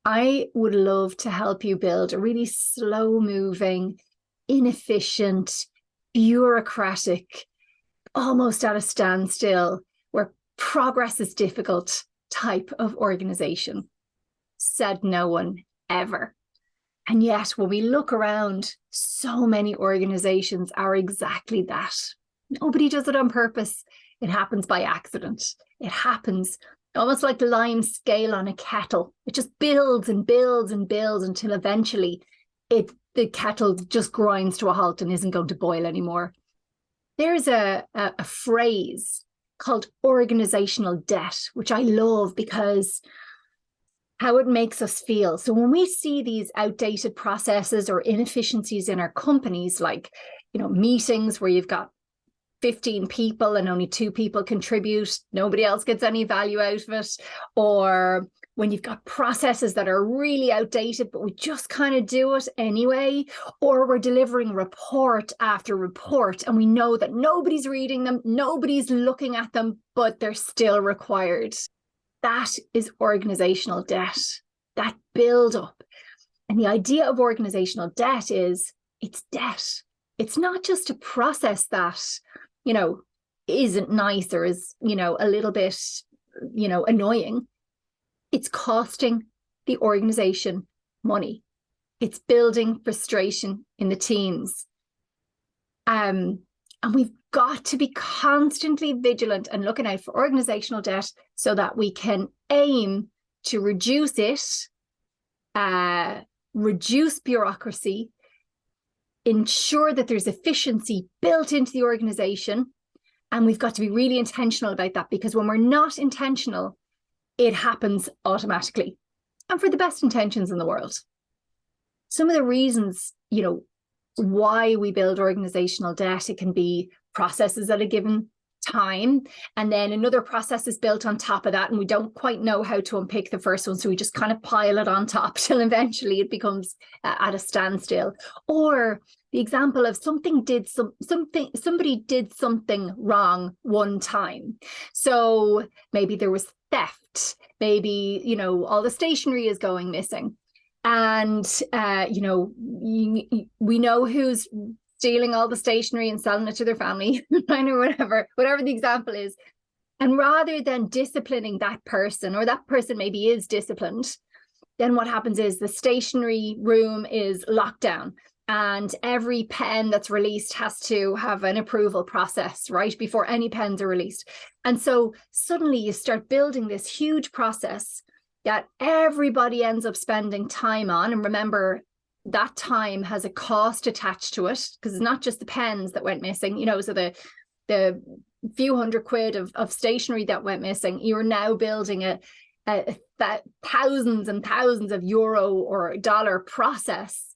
I would love to help you build a really slow moving, inefficient, bureaucratic, almost at a standstill, where progress is difficult type of organization. Said no one ever. And yet, when we look around, so many organizations are exactly that. Nobody does it on purpose. It happens by accident. It happens almost like the lime scale on a kettle. It just builds and builds and builds until eventually the kettle just grinds to a halt and isn't going to boil anymore. There's a phrase called organizational debt, which I love because how it makes us feel. So when we see these outdated processes or inefficiencies in our companies, like, meetings where you've got 15 people and only 2 people contribute, nobody else gets any value out of it, or when you've got processes that are really outdated, but we just kind of do it anyway, or we're delivering report after report and we know that nobody's reading them, nobody's looking at them, but they're still required. That is organizational debt, that build up. And the idea of organizational debt is it's debt. It's not just a process that, isn't nice or is, a little bit, annoying. It's costing the organization money. It's building frustration in the teams. And we've got to be constantly vigilant and looking out for organizational debt so that we can aim to reduce it, reduce bureaucracy, ensure that there's efficiency built into the organization. And we've got to be really intentional about that, because when we're not intentional, it happens automatically and for the best intentions in the world. Some of the reasons, why we build organizational debt, it can be processes at a given time, and then another process is built on top of that, and we don't quite know how to unpick the first one, so we just kind of pile it on top till eventually it becomes at a standstill. Or the example of somebody did something wrong one time, so maybe there was theft, maybe all the stationery is going missing, and we know who's stealing all the stationery and selling it to their family, or whatever the example is. And rather than disciplining that person, or that person maybe is disciplined, then what happens is the stationery room is locked down and every pen that's released has to have an approval process, right, before any pens are released. And so suddenly you start building this huge process that everybody ends up spending time on. And remember, that time has a cost attached to it, because it's not just the pens that went missing, so the few £100 of stationery that went missing, you're now building that thousands and thousands of euro or dollar process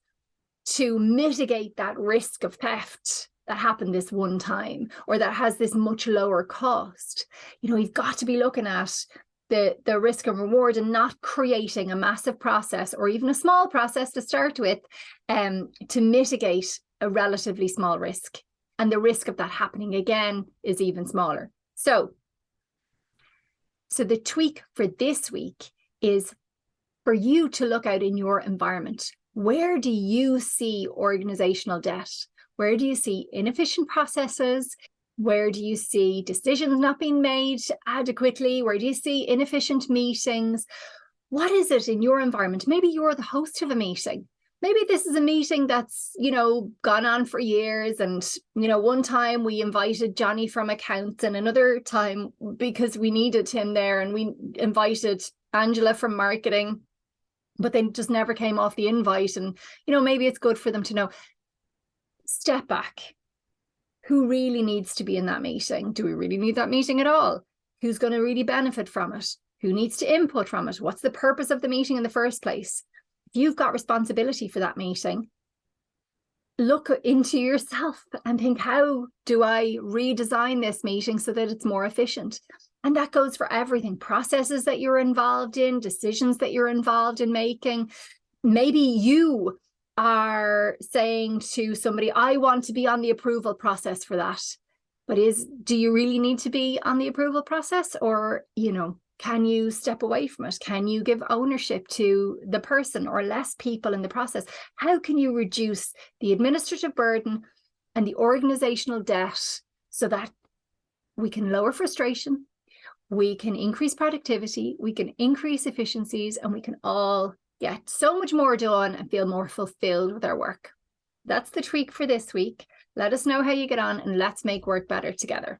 to mitigate that risk of theft that happened this one time, or that has this much lower cost. You've got to be looking at the risk and reward, and not creating a massive process or even a small process to start with to mitigate a relatively small risk. And the risk of that happening again is even smaller. So the tweak for this week is for you to look out in your environment. Where do you see organizational debt? Where do you see inefficient processes? Where do you see decisions not being made adequately? Where do you see inefficient meetings? What is it in your environment? Maybe you're the host of a meeting. Maybe this is a meeting that's, gone on for years. And, one time we invited Johnny from accounts, and another time because we needed him there, and we invited Angela from marketing, but they just never came off the invite. And, maybe it's good for them to know, step back. Who really needs to be in that meeting? Do we really need that meeting at all? Who's going to really benefit from it? Who needs to input from it? What's the purpose of the meeting in the first place? If you've got responsibility for that meeting, look into yourself and think, how do I redesign this meeting so that it's more efficient? And that goes for everything. Processes that you're involved in, decisions that you're involved in making. Maybe you are saying to somebody, I want to be on the approval process for that. But do you really need to be on the approval process? Or, Can you step away from it? Can you give ownership to the person or less people in the process? How can you reduce the administrative burden and the organizational debt so that we can lower frustration, we can increase productivity, we can increase efficiencies, and we can all get so much more done and feel more fulfilled with our work? That's the tweak for this week. Let us know how you get on, and let's make work better together.